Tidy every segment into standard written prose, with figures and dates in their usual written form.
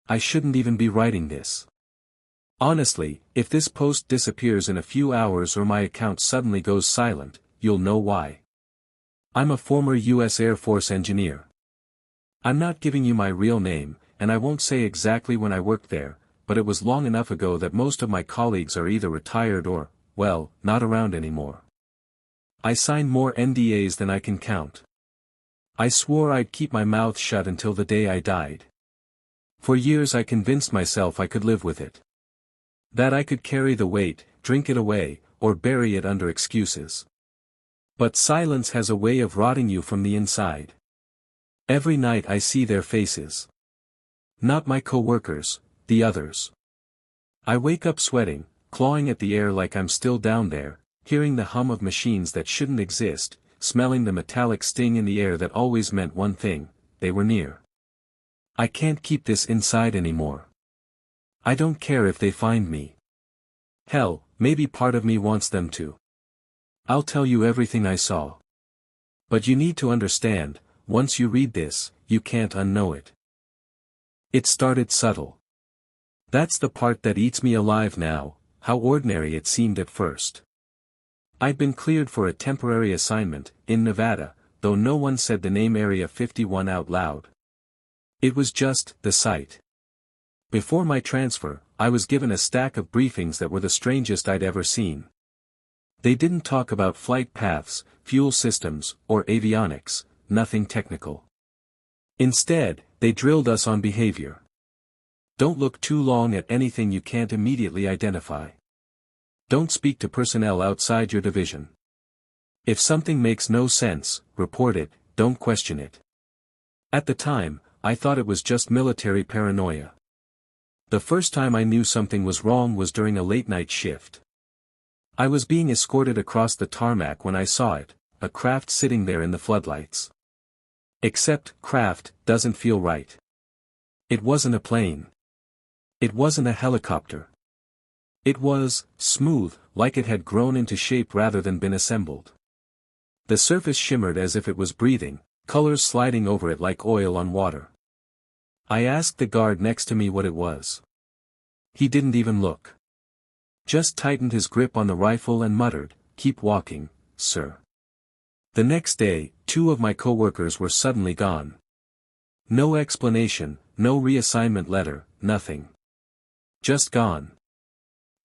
I shouldn't even be writing this. Honestly, if this post disappears in a few hours or my account suddenly goes silent, you'll know why. I'm a former US Air Force engineer. I'm not giving you my real name, and I won't say exactly when I worked there, but it was long enough ago that most of my colleagues are either retired or, well, not around anymore. I signed more NDAs than I can count. I swore I'd keep my mouth shut until the day I died. For years I convinced myself I could live with it. That I could carry the weight, drink it away, or bury it under excuses. But silence has a way of rotting you from the inside. Every night I see their faces. Not my co-workers, the others. I wake up sweating, clawing at the air like I'm still down there, hearing the hum of machines that shouldn't exist, smelling the metallic sting in the air that always meant one thing: they were near. I can't keep this inside anymore. I don't care if they find me. Hell, maybe part of me wants them to. I'll tell you everything I saw. But you need to understand, once you read this, you can't unknow it. It started subtle. That's the part that eats me alive now, how ordinary it seemed at first. I'd been cleared for a temporary assignment, in Nevada, though no one said the name Area 51 out loud. It was just, the site. Before my transfer, I was given a stack of briefings that were the strangest I'd ever seen. They didn't talk about flight paths, fuel systems, or avionics, nothing technical. Instead, they drilled us on behavior. Don't look too long at anything you can't immediately identify. Don't speak to personnel outside your division. If something makes no sense, report it, don't question it. At the time, I thought it was just military paranoia. The first time I knew something was wrong was during a late-night shift. I was being escorted across the tarmac when I saw it, a craft sitting there in the floodlights. Except, craft doesn't feel right. It wasn't a plane. It wasn't a helicopter. It was smooth, like it had grown into shape rather than been assembled. The surface shimmered as if it was breathing, colors sliding over it like oil on water. I asked the guard next to me what it was. He didn't even look. Just tightened his grip on the rifle and muttered, "Keep walking, sir." The next day, 2 of my coworkers were suddenly gone. No explanation, no reassignment letter, nothing. Just gone.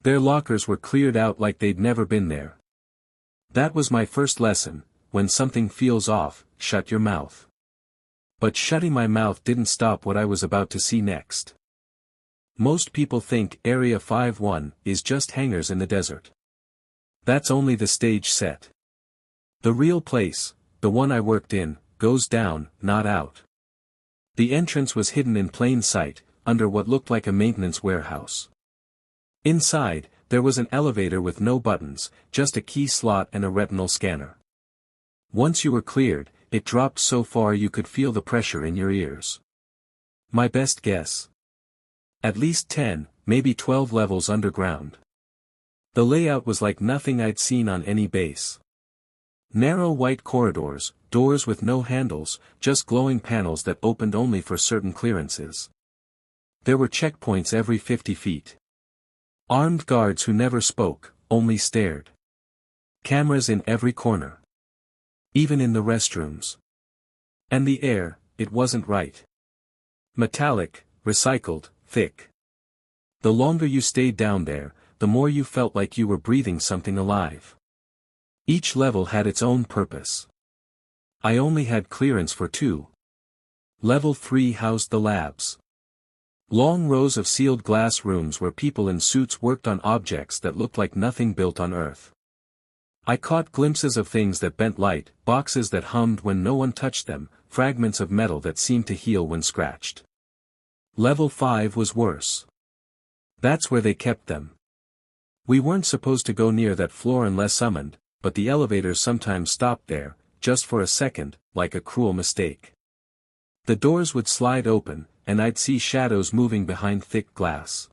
Their lockers were cleared out like they'd never been there. That was my first lesson: when something feels off, shut your mouth. But shutting my mouth didn't stop what I was about to see next. Most people think Area 51 is just hangars in the desert. That's only the stage set. The real place, the one I worked in, goes down, not out. The entrance was hidden in plain sight, under what looked like a maintenance warehouse. Inside, there was an elevator with no buttons, just a key slot and a retinal scanner. Once you were cleared, it dropped so far you could feel the pressure in your ears. My best guess. At least 10, maybe 12 levels underground. The layout was like nothing I'd seen on any base. Narrow white corridors, doors with no handles, just glowing panels that opened only for certain clearances. There were checkpoints every 50 feet. Armed guards who never spoke, only stared. Cameras in every corner. Even in the restrooms. And the air, it wasn't right. Metallic, recycled, thick. The longer you stayed down there, the more you felt like you were breathing something alive. Each level had its own purpose. I only had clearance for 2. Level 3 housed the labs. Long rows of sealed glass rooms where people in suits worked on objects that looked like nothing built on Earth. I caught glimpses of things that bent light, boxes that hummed when no one touched them, fragments of metal that seemed to heal when scratched. Level 5 was worse. That's where they kept them. We weren't supposed to go near that floor unless summoned, but the elevators sometimes stopped there, just for a second, like a cruel mistake. The doors would slide open, and I'd see shadows moving behind thick glass.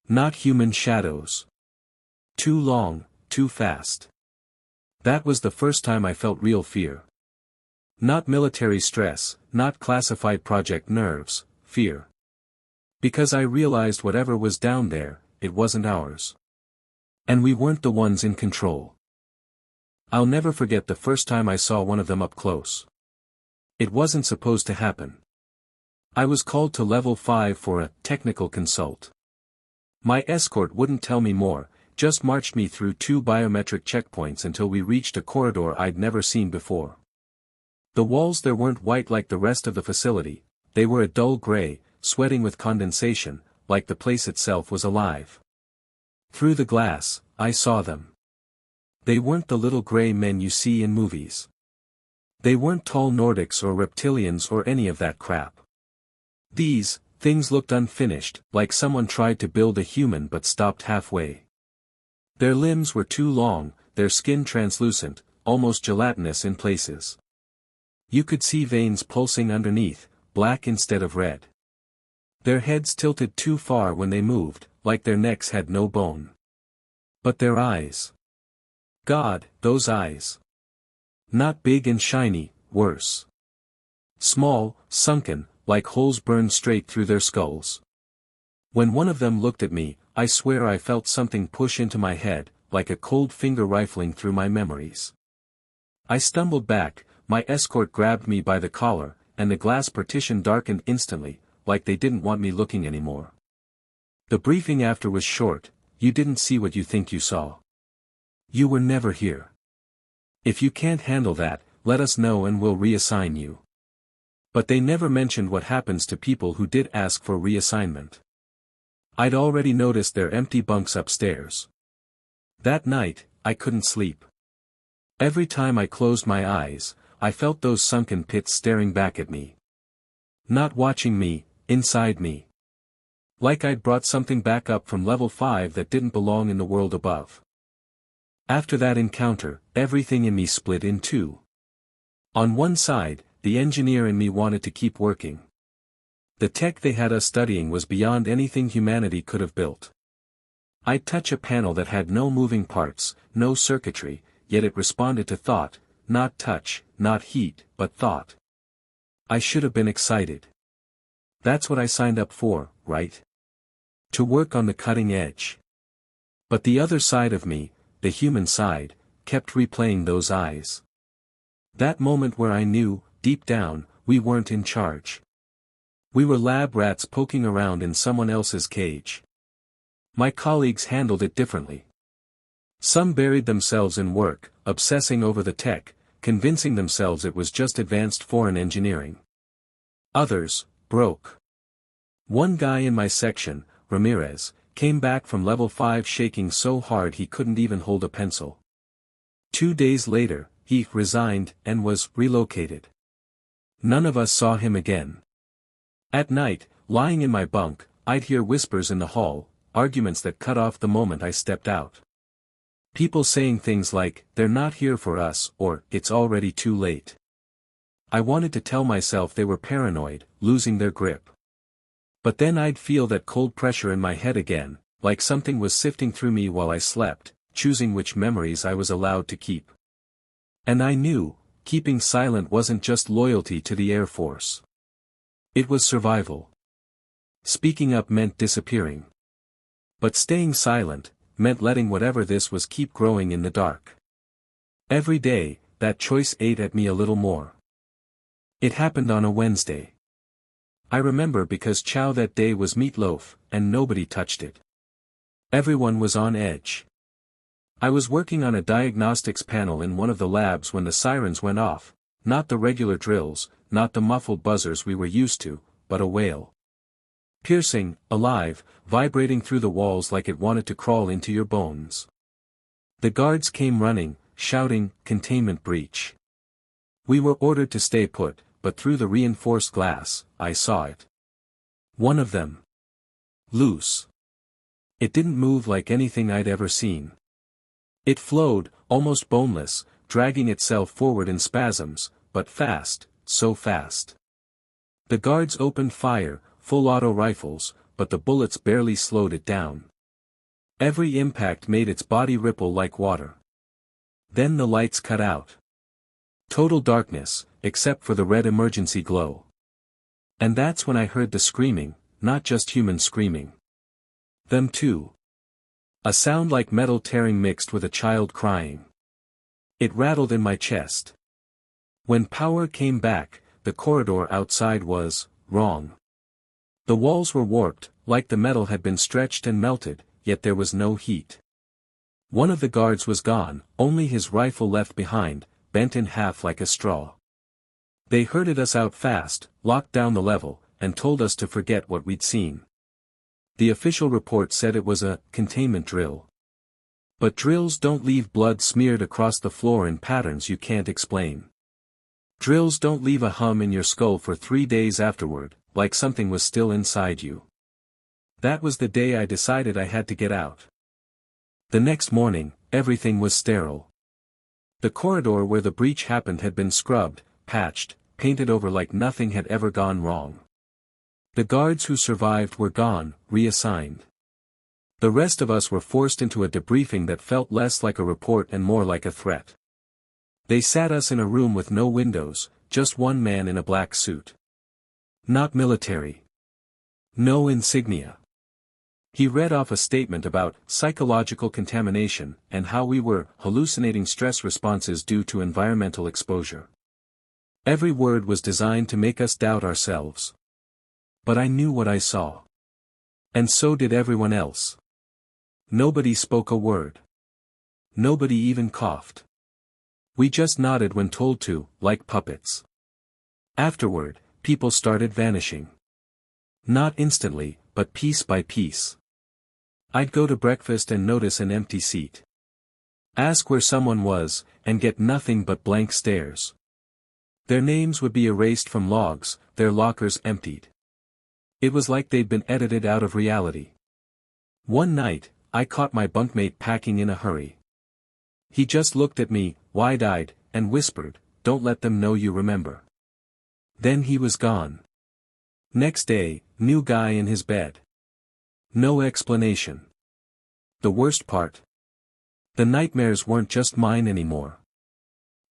Not human shadows. Too long, too fast. That was the first time I felt real fear. Not military stress, not classified project nerves, fear. Because I realized whatever was down there, it wasn't ours. And we weren't the ones in control. I'll never forget the first time I saw one of them up close. It wasn't supposed to happen. I was called to level 5 for a technical consult. My escort wouldn't tell me more, just marched me through 2 biometric checkpoints until we reached a corridor I'd never seen before. The walls there weren't white like the rest of the facility, they were a dull gray, sweating with condensation, like the place itself was alive. Through the glass, I saw them. They weren't the little gray men you see in movies. They weren't tall Nordics or reptilians or any of that crap. These things looked unfinished, like someone tried to build a human but stopped halfway. Their limbs were too long, their skin translucent, almost gelatinous in places. You could see veins pulsing underneath, black instead of red. Their heads tilted too far when they moved, like their necks had no bone. But their eyes. God, those eyes. Not big and shiny, worse. Small, sunken, like holes burned straight through their skulls. When one of them looked at me, I swear I felt something push into my head, like a cold finger rifling through my memories. I stumbled back, my escort grabbed me by the collar, and the glass partition darkened instantly, like they didn't want me looking anymore. The briefing after was short, you didn't see what you think you saw. You were never here. If you can't handle that, let us know and we'll reassign you. But they never mentioned what happens to people who did ask for reassignment. I'd already noticed their empty bunks upstairs. That night, I couldn't sleep. Every time I closed my eyes, I felt those sunken pits staring back at me. Not watching me, inside me. Like I'd brought something back up from level 5 that didn't belong in the world above. After that encounter, everything in me split in two. On one side, the engineer in me wanted to keep working. The tech they had us studying was beyond anything humanity could have built. I'd touch a panel that had no moving parts, no circuitry, yet it responded to thought, not touch, not heat, but thought. I should have been excited. That's what I signed up for, right? To work on the cutting edge. But the other side of me, the human side, kept replaying those eyes. That moment where I knew, deep down, we weren't in charge. We were lab rats poking around in someone else's cage. My colleagues handled it differently. Some buried themselves in work, obsessing over the tech, convincing themselves it was just advanced foreign engineering. Others, broke. One guy in my section, Ramirez, came back from level 5 shaking so hard he couldn't even hold a pencil. 2 days later, he resigned and was relocated. None of us saw him again. At night, lying in my bunk, I'd hear whispers in the hall, arguments that cut off the moment I stepped out. People saying things like, "They're not here for us," or, "It's already too late." I wanted to tell myself they were paranoid, losing their grip. But then I'd feel that cold pressure in my head again, like something was sifting through me while I slept, choosing which memories I was allowed to keep. And I knew, keeping silent wasn't just loyalty to the Air Force. It was survival. Speaking up meant disappearing. But staying silent, meant letting whatever this was keep growing in the dark. Every day, that choice ate at me a little more. It happened on a Wednesday. I remember because chow that day was meatloaf, and nobody touched it. Everyone was on edge. I was working on a diagnostics panel in one of the labs when the sirens went off, not the regular drills, not the muffled buzzers we were used to, but a wail. Piercing, alive, vibrating through the walls like it wanted to crawl into your bones. The guards came running, shouting, "Containment breach." We were ordered to stay put, but through the reinforced glass, I saw it. One of them. Loose. It didn't move like anything I'd ever seen. It flowed, almost boneless, dragging itself forward in spasms, but fast, so fast. The guards opened fire, full auto rifles, but the bullets barely slowed it down. Every impact made its body ripple like water. Then the lights cut out. Total darkness, except for the red emergency glow. And that's when I heard the screaming, not just humans screaming. Them too. A sound like metal tearing mixed with a child crying. It rattled in my chest. When power came back, the corridor outside was wrong. The walls were warped, like the metal had been stretched and melted, yet there was no heat. One of the guards was gone, only his rifle left behind, bent in half like a straw. They herded us out fast, locked down the level, and told us to forget what we'd seen. The official report said it was a containment drill. But drills don't leave blood smeared across the floor in patterns you can't explain. Drills don't leave a hum in your skull for 3 days afterward, like something was still inside you. That was the day I decided I had to get out. The next morning, everything was sterile. The corridor where the breach happened had been scrubbed, patched, painted over like nothing had ever gone wrong. The guards who survived were gone, reassigned. The rest of us were forced into a debriefing that felt less like a report and more like a threat. They sat us in a room with no windows, just one man in a black suit. Not military. No insignia. He read off a statement about psychological contamination and how we were hallucinating stress responses due to environmental exposure. Every word was designed to make us doubt ourselves. But I knew what I saw. And so did everyone else. Nobody spoke a word. Nobody even coughed. We just nodded when told to, like puppets. Afterward, people started vanishing. Not instantly, but piece by piece. I'd go to breakfast and notice an empty seat. Ask where someone was, and get nothing but blank stares. Their names would be erased from logs, their lockers emptied. It was like they'd been edited out of reality. One night, I caught my bunkmate packing in a hurry. He just looked at me, wide-eyed, and whispered, "Don't let them know you remember." Then he was gone. Next day, new guy in his bed. No explanation. The worst part? The nightmares weren't just mine anymore.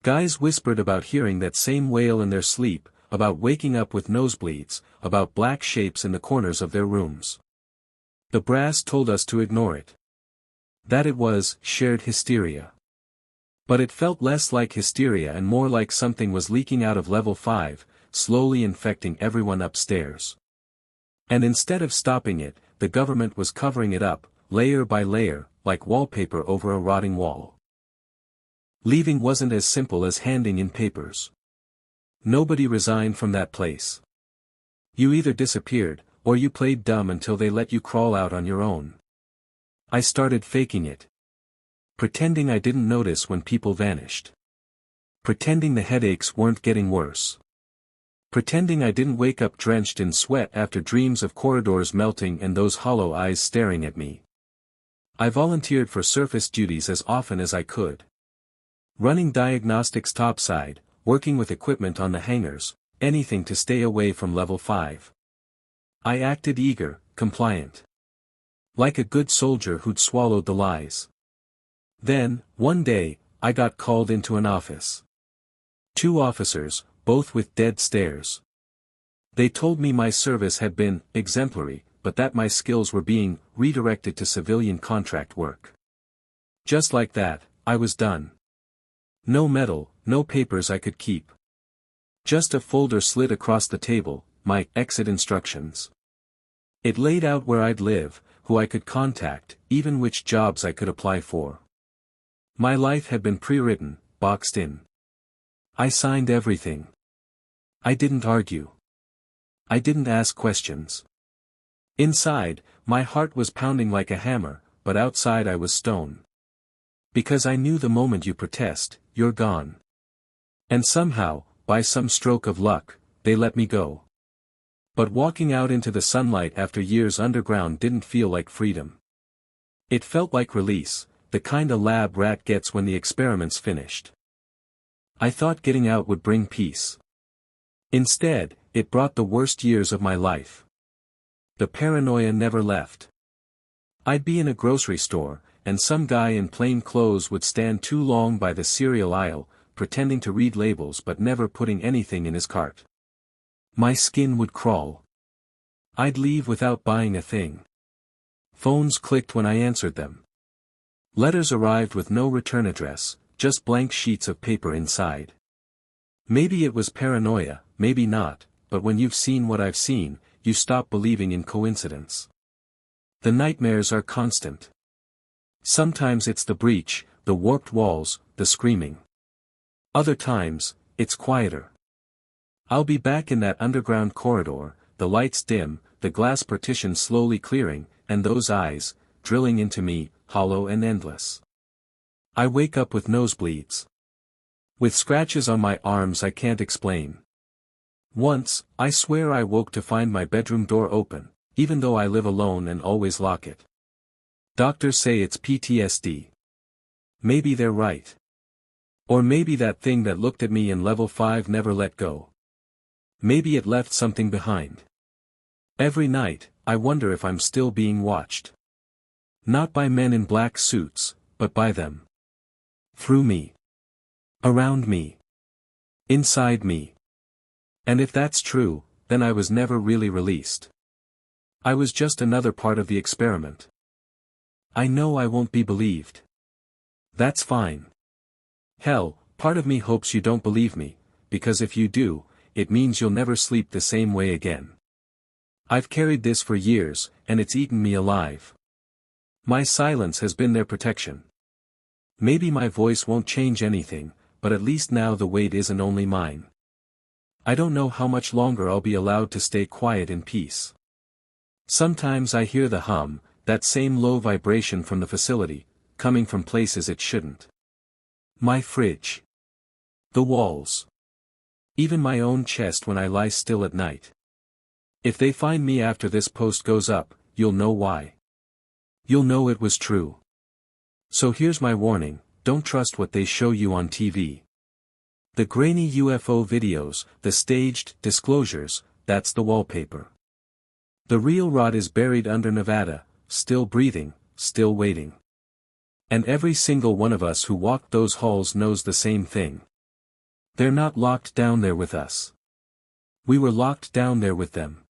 Guys whispered about hearing that same wail in their sleep, about waking up with nosebleeds, about black shapes in the corners of their rooms. The brass told us to ignore it. That it was shared hysteria. But it felt less like hysteria and more like something was leaking out of level 5, slowly infecting everyone upstairs. And instead of stopping it, the government was covering it up, layer by layer, like wallpaper over a rotting wall. Leaving wasn't as simple as handing in papers. Nobody resigned from that place. You either disappeared, or you played dumb until they let you crawl out on your own. I started faking it. Pretending I didn't notice when people vanished. Pretending the headaches weren't getting worse. Pretending I didn't wake up drenched in sweat after dreams of corridors melting and those hollow eyes staring at me. I volunteered for surface duties as often as I could. Running diagnostics topside, working with equipment on the hangars, anything to stay away from level 5. I acted eager, compliant. Like a good soldier who'd swallowed the lies. Then, one day, I got called into an office. 2 officers, both with dead stares. They told me my service had been exemplary, but that my skills were being redirected to civilian contract work. Just like that, I was done. No medal, no papers I could keep. Just a folder slid across the table, my exit instructions. It laid out where I'd live, who I could contact, even which jobs I could apply for. My life had been pre-written, boxed in. I signed everything. I didn't argue. I didn't ask questions. Inside, my heart was pounding like a hammer, but outside I was stone. Because I knew the moment you protest, you're gone. And somehow, by some stroke of luck, they let me go. But walking out into the sunlight after years underground didn't feel like freedom. It felt like release, the kind a lab rat gets when the experiment's finished. I thought getting out would bring peace. Instead, it brought the worst years of my life. The paranoia never left. I'd be in a grocery store, and some guy in plain clothes would stand too long by the cereal aisle, pretending to read labels but never putting anything in his cart. My skin would crawl. I'd leave without buying a thing. Phones clicked when I answered them. Letters arrived with no return address, just blank sheets of paper inside. Maybe it was paranoia, maybe not, but when you've seen what I've seen, you stop believing in coincidence. The nightmares are constant. Sometimes it's the breach, the warped walls, the screaming. Other times, it's quieter. I'll be back in that underground corridor, the lights dim, the glass partition slowly clearing, and those eyes, drilling into me, hollow and endless. I wake up with nosebleeds. With scratches on my arms I can't explain. Once, I swear I woke to find my bedroom door open, even though I live alone and always lock it. Doctors say it's PTSD. Maybe they're right. Or maybe that thing that looked at me in level 5 never let go. Maybe it left something behind. Every night, I wonder if I'm still being watched. Not by men in black suits, but by them. Through me. Around me. Inside me. And if that's true, then I was never really released. I was just another part of the experiment. I know I won't be believed. That's fine. Hell, part of me hopes you don't believe me, because if you do, it means you'll never sleep the same way again. I've carried this for years, and it's eaten me alive. My silence has been their protection. Maybe my voice won't change anything, but at least now the weight isn't only mine. I don't know how much longer I'll be allowed to stay quiet in peace. Sometimes I hear the hum, that same low vibration from the facility, coming from places it shouldn't. My fridge. The walls. Even my own chest when I lie still at night. If they find me after this post goes up, you'll know why. You'll know it was true. So here's my warning, don't trust what they show you on TV. The grainy UFO videos, the staged disclosures, that's the wallpaper. The real rot is buried under Nevada, still breathing, still waiting. And every single one of us who walked those halls knows the same thing. They're not locked down there with us. We were locked down there with them.